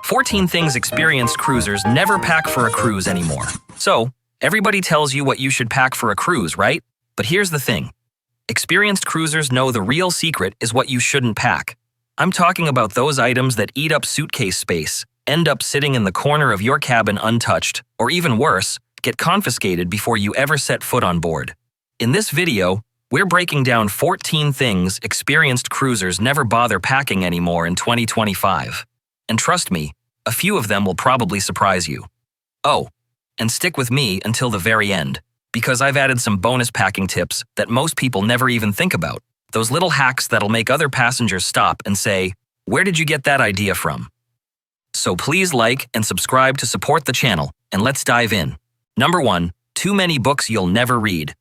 14 things experienced cruisers never pack for a cruise anymore. So, everybody tells you what you should pack for a cruise, right? But here's the thing. Experienced cruisers know the real secret is what you shouldn't pack. I'm talking about those items that eat up suitcase space, end up sitting in the corner of your cabin untouched, or even worse, get confiscated before you ever set foot on board. In this video, we're breaking down 14 things experienced cruisers never bother packing anymore in 2025. And trust me, a few of them will probably surprise you. Oh, and stick with me until the very end, because I've added some bonus packing tips that most people never even think about. Those little hacks that'll make other passengers stop and say, "Where did you get that idea from?" So please like and subscribe to support the channel, and let's dive in. Number 1, too many books you'll never read.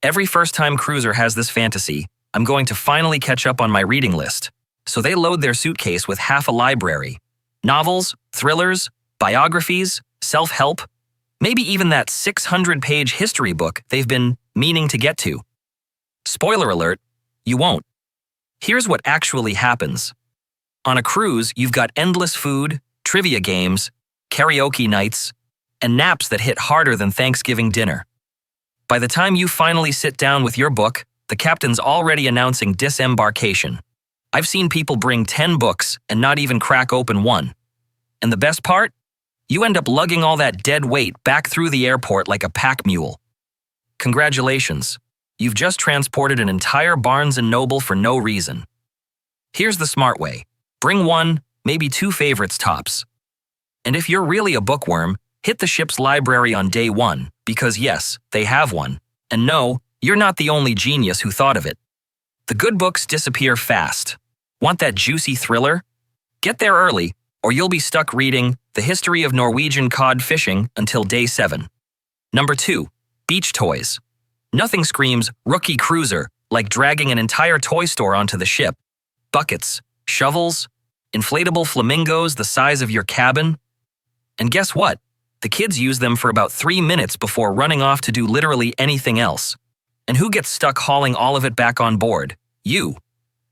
Every first-time cruiser has this fantasy: I'm going to finally catch up on my reading list. So they load their suitcase with half a library. Novels, thrillers, biographies, self-help, maybe even that 600-page history book they've been meaning to get to. Spoiler alert, you won't. Here's what actually happens. On a cruise, you've got endless food, trivia games, karaoke nights, and naps that hit harder than Thanksgiving dinner. By the time you finally sit down with your book, the captain's already announcing disembarkation. I've seen people bring 10 books and not even crack open one. And the best part? You end up lugging all that dead weight back through the airport like a pack mule. Congratulations. You've just transported an entire Barnes & Noble for no reason. Here's the smart way. Bring one, maybe two favorites tops. And if you're really a bookworm, hit the ship's library on day one, because yes, they have one. And no, you're not the only genius who thought of it. The good books disappear fast. Want that juicy thriller? Get there early, or you'll be stuck reading The History of Norwegian Cod Fishing until day 7. Number 2, beach toys. Nothing screams rookie cruiser like dragging an entire toy store onto the ship. Buckets, shovels, inflatable flamingos the size of your cabin. And guess what? The kids use them for about 3 minutes before running off to do literally anything else. And who gets stuck hauling all of it back on board? You.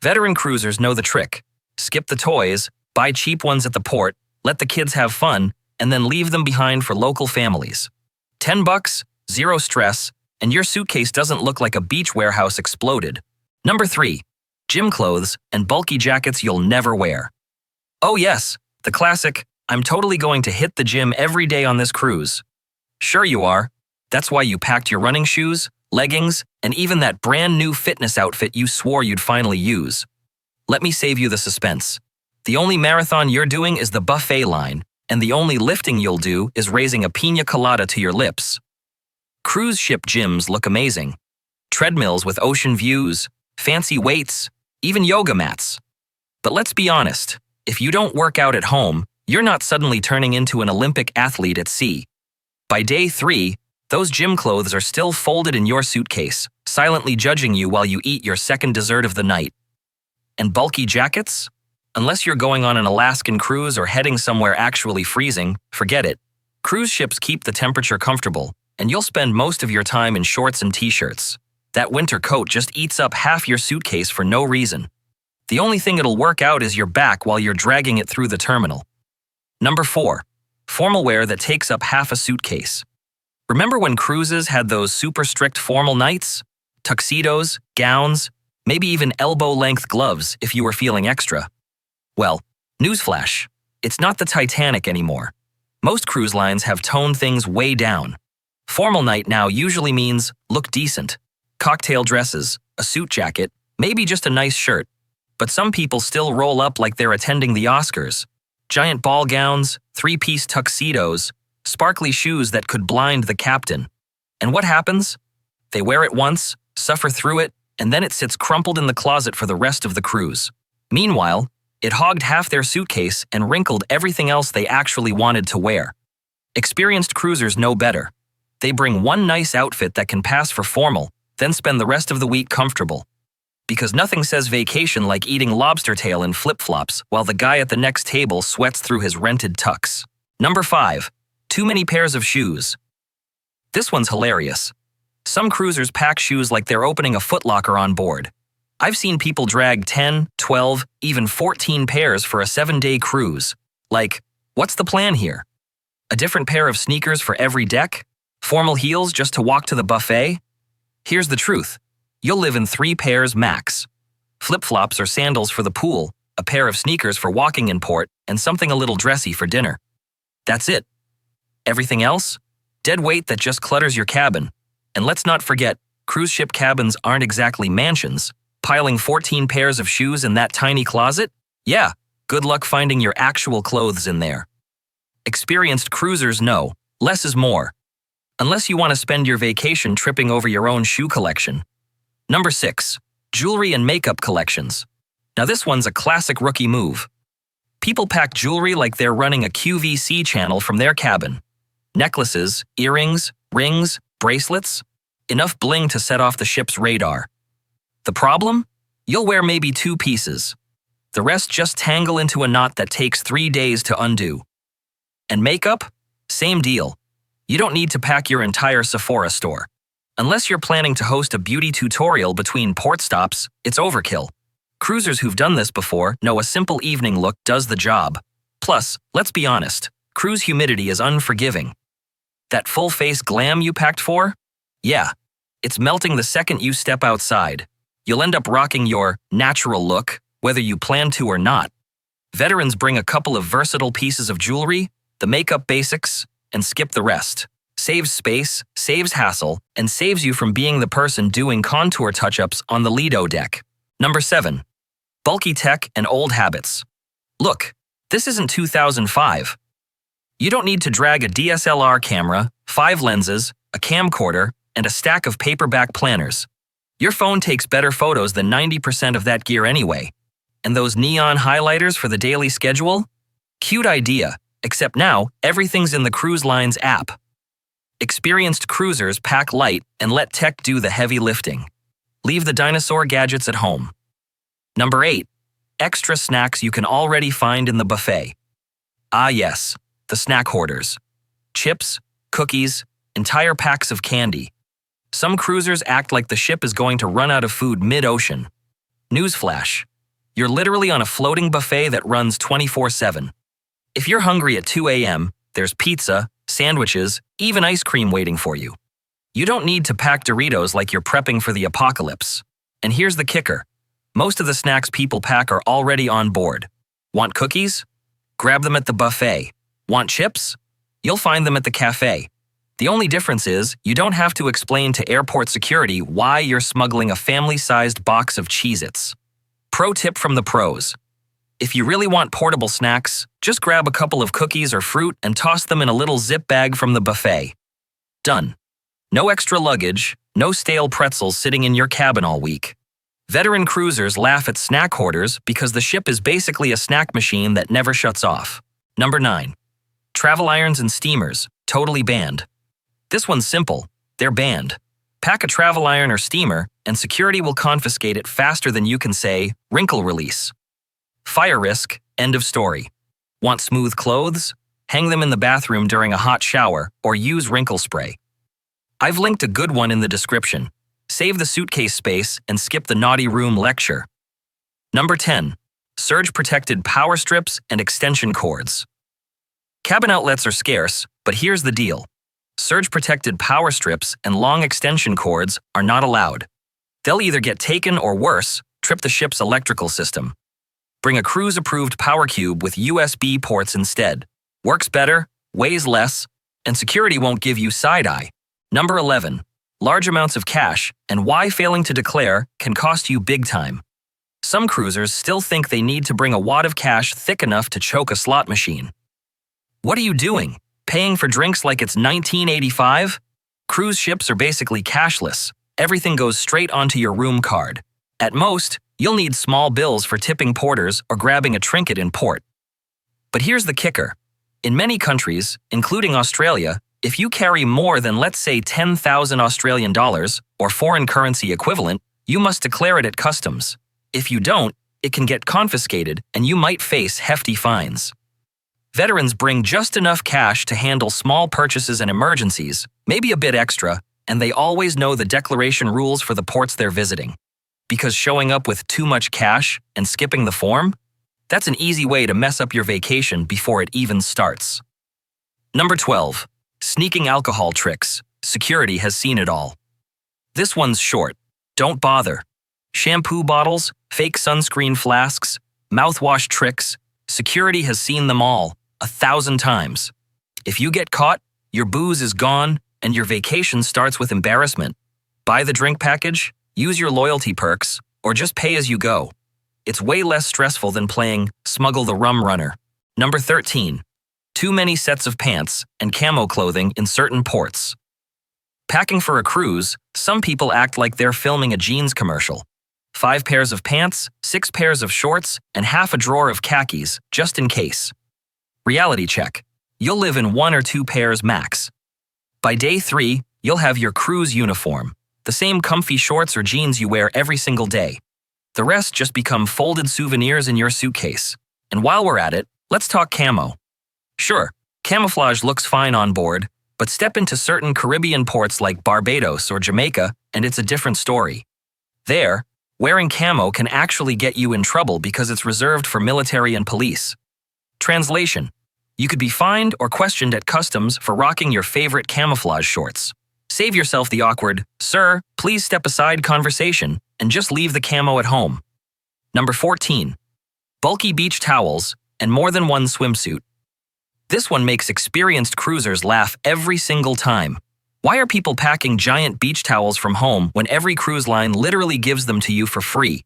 Veteran cruisers know the trick. Skip the toys, buy cheap ones at the port, let the kids have fun, and then leave them behind for local families. $10, zero stress, and your suitcase doesn't look like a beach warehouse exploded. Number 3, gym clothes and bulky jackets you'll never wear. Oh yes, the classic, I'm totally going to hit the gym every day on this cruise. Sure you are. That's why you packed your running shoes, leggings, and even that brand new fitness outfit you swore you'd finally use. Let me save you the suspense. The only marathon you're doing is the buffet line, and the only lifting you'll do is raising a piña colada to your lips. Cruise ship gyms look amazing. Treadmills with ocean views, fancy weights, even yoga mats. But let's be honest, if you don't work out at home, you're not suddenly turning into an Olympic athlete at sea. By day 3, those gym clothes are still folded in your suitcase, silently judging you while you eat your second dessert of the night. And bulky jackets? Unless you're going on an Alaskan cruise or heading somewhere actually freezing, forget it. Cruise ships keep the temperature comfortable, and you'll spend most of your time in shorts and t-shirts. That winter coat just eats up half your suitcase for no reason. The only thing it'll work out is your back while you're dragging it through the terminal. Number 4, formal wear that takes up half a suitcase. Remember when cruises had those super strict formal nights? Tuxedos, gowns, maybe even elbow-length gloves if you were feeling extra. Well, newsflash, it's not the Titanic anymore. Most cruise lines have toned things way down. Formal night now usually means look decent. Cocktail dresses, a suit jacket, maybe just a nice shirt. But some people still roll up like they're attending the Oscars. Giant ball gowns, 3-piece tuxedos, sparkly shoes that could blind the captain. And what happens? They wear it once, suffer through it, and then it sits crumpled in the closet for the rest of the cruise. Meanwhile, it hogged half their suitcase and wrinkled everything else they actually wanted to wear. Experienced cruisers know better. They bring one nice outfit that can pass for formal, then spend the rest of the week comfortable. Because nothing says vacation like eating lobster tail in flip-flops while the guy at the next table sweats through his rented tux. Number 5, too many pairs of shoes. This one's hilarious. Some cruisers pack shoes like they're opening a Foot Locker on board. I've seen people drag 10, 12, even 14 pairs for a 7-day cruise. Like, What's the plan here? A different pair of sneakers for every deck? Formal heels just to walk to the buffet? Here's the truth. You'll live in 3 pairs max. Flip-flops or sandals for the pool, a pair of sneakers for walking in port, and something a little dressy for dinner. That's it. Everything else? Dead weight that just clutters your cabin. And let's not forget, cruise ship cabins aren't exactly mansions. Piling 14 pairs of shoes in that tiny closet? Yeah, good luck finding your actual clothes in there. Experienced cruisers know, less is more. Unless you want to spend your vacation tripping over your own shoe collection. Number 6. Jewelry and makeup collections. Now this one's a classic rookie move. People pack jewelry like they're running a QVC channel from their cabin. Necklaces, earrings, rings, bracelets. Enough bling to set off the ship's radar. The problem? You'll wear maybe 2 pieces. The rest just tangle into a knot that takes 3 days to undo. And makeup? Same deal. You don't need to pack your entire Sephora store. Unless you're planning to host a beauty tutorial between port stops, it's overkill. Cruisers who've done this before know a simple evening look does the job. Plus, let's be honest, cruise humidity is unforgiving. That full-face glam you packed for? Yeah, it's melting the second you step outside. You'll end up rocking your natural look, whether you plan to or not. Veterans bring a couple of versatile pieces of jewelry, the makeup basics, and skip the rest. Saves space, saves hassle, and saves you from being the person doing contour touch-ups on the Lido deck. Number 7. Bulky tech and old habits. Look, this isn't 2005. You don't need to drag a DSLR camera, 5 lenses, a camcorder, and a stack of paperback planners. Your phone takes better photos than 90% of that gear anyway. And those neon highlighters for the daily schedule? Cute idea, except now everything's in the cruise line's app. Experienced cruisers pack light and let tech do the heavy lifting. Leave the dinosaur gadgets at home. Number 8. Extra snacks you can already find in the buffet. Ah yes, the snack hoarders. Chips, cookies, entire packs of candy. Some cruisers act like the ship is going to run out of food mid-ocean. Newsflash. You're literally on a floating buffet that runs 24/7. If you're hungry at 2 a.m., there's pizza, sandwiches, even ice cream waiting for you. You don't need to pack Doritos like you're prepping for the apocalypse. And here's the kicker. Most of the snacks people pack are already on board. Want cookies? Grab them at the buffet. Want chips? You'll find them at the cafe. The only difference is you don't have to explain to airport security why you're smuggling a family-sized box of Cheez-Its. Pro tip from the pros. If you really want portable snacks, just grab a couple of cookies or fruit and toss them in a little zip bag from the buffet. Done. No extra luggage, no stale pretzels sitting in your cabin all week. Veteran cruisers laugh at snack hoarders because the ship is basically a snack machine that never shuts off. Number 9. Travel irons and steamers, totally banned. This one's simple. They're banned. Pack a travel iron or steamer, and security will confiscate it faster than you can say, wrinkle release. Fire risk, end of story. Want smooth clothes? Hang them in the bathroom during a hot shower, or use wrinkle spray. I've linked a good one in the description. Save the suitcase space and skip the naughty room lecture. Number 10. Surge-protected power strips and extension cords. Cabin outlets are scarce, but here's the deal. Surge-protected power strips and long extension cords are not allowed. They'll either get taken or worse, trip the ship's electrical system. Bring a cruise-approved power cube with USB ports instead. Works better, weighs less, and security won't give you side-eye. Number 11. Large amounts of cash and why failing to declare can cost you big time. Some cruisers still think they need to bring a wad of cash thick enough to choke a slot machine. What are you doing? Paying for drinks like it's 1985? Cruise ships are basically cashless. Everything goes straight onto your room card. At most, you'll need small bills for tipping porters or grabbing a trinket in port. But here's the kicker. In many countries, including Australia, if you carry more than, let's say, 10,000 Australian dollars, or foreign currency equivalent, you must declare it at customs. If you don't, it can get confiscated and you might face hefty fines. Veterans bring just enough cash to handle small purchases and emergencies, maybe a bit extra, and they always know the declaration rules for the ports they're visiting. Because showing up with too much cash and skipping the form? That's an easy way to mess up your vacation before it even starts. Number 12. Sneaking alcohol tricks. Security has seen it all. This one's short. Don't bother. Shampoo bottles, fake sunscreen flasks, mouthwash tricks. Security has seen them all 1,000 times. If you get caught, your booze is gone and your vacation starts with embarrassment. Buy the drink package, use your loyalty perks, or just pay as you go. It's way less stressful than playing Smuggle the Rum Runner. Number 13. Too many sets of pants and camo clothing in certain ports. Packing for a cruise, some people act like they're filming a jeans commercial. 5 pairs of pants, 6 pairs of shorts, and half a drawer of khakis, just in case. Reality check. You'll live in 1 or 2 pairs max. By day 3, you'll have your cruise uniform, the same comfy shorts or jeans you wear every single day. The rest just become folded souvenirs in your suitcase. And while we're at it, let's talk camo. Sure, camouflage looks fine on board, but step into certain Caribbean ports like Barbados or Jamaica and it's a different story. There, wearing camo can actually get you in trouble because it's reserved for military and police. Translation: you could be fined or questioned at customs for rocking your favorite camouflage shorts. Save yourself the awkward, "Sir, please step aside" conversation and just leave the camo at home. Number 14. Bulky beach towels and more than one swimsuit. This one makes experienced cruisers laugh every single time. Why are people packing giant beach towels from home when every cruise line literally gives them to you for free?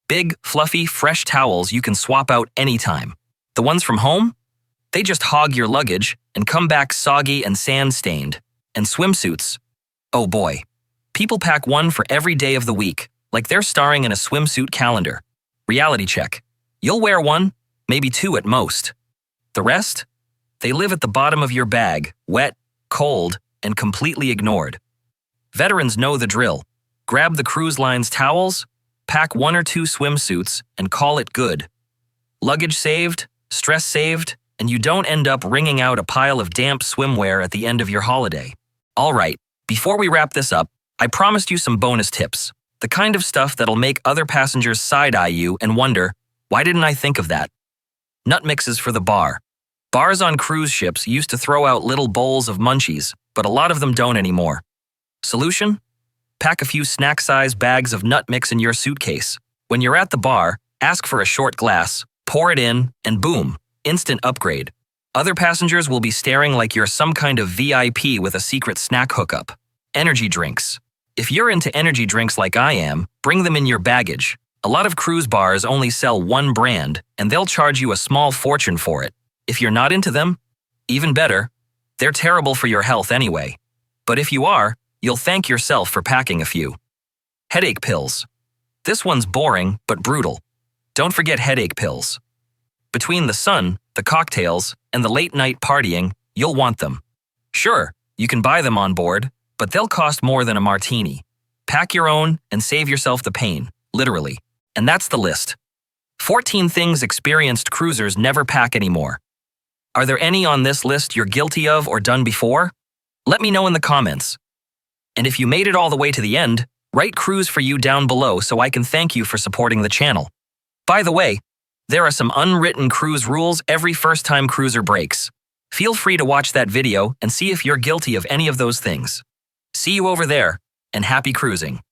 Big, fluffy, fresh towels you can swap out anytime. The ones from home? They just hog your luggage and come back soggy and sand-stained. And swimsuits? Oh boy. People pack one for every day of the week, like they're starring in a swimsuit calendar. Reality check. You'll wear one, maybe 2 at most. The rest? They live at the bottom of your bag, wet, cold, and completely ignored. Veterans know the drill. Grab the cruise line's towels, pack 1 or 2 swimsuits, and call it good. Luggage saved, stress saved, and you don't end up wringing out a pile of damp swimwear at the end of your holiday. All right, before we wrap this up, I promised you some bonus tips. The kind of stuff that'll make other passengers side-eye you and wonder, why didn't I think of that? Nut mixes for the bar. Bars on cruise ships used to throw out little bowls of munchies, but a lot of them don't anymore. Solution? Pack a few snack-sized bags of nut mix in your suitcase. When you're at the bar, ask for a short glass, pour it in, and boom, instant upgrade. Other passengers will be staring like you're some kind of VIP with a secret snack hookup. Energy drinks. If you're into energy drinks like I am, bring them in your baggage. A lot of cruise bars only sell one brand, and they'll charge you a small fortune for it. If you're not into them, even better, they're terrible for your health anyway. But if you are, you'll thank yourself for packing a few. Headache pills. This one's boring, but brutal. Don't forget headache pills. Between the sun, the cocktails, and the late-night partying, you'll want them. Sure, you can buy them on board, but they'll cost more than a martini. Pack your own and save yourself the pain, literally. And that's the list. 14 things experienced cruisers never pack anymore. Are there any on this list you're guilty of or done before? Let me know in the comments. And if you made it all the way to the end, write cruise for you down below so I can thank you for supporting the channel. By the way, there are some unwritten cruise rules every first-time cruiser breaks. Feel free to watch that video and see if you're guilty of any of those things. See you over there, and happy cruising.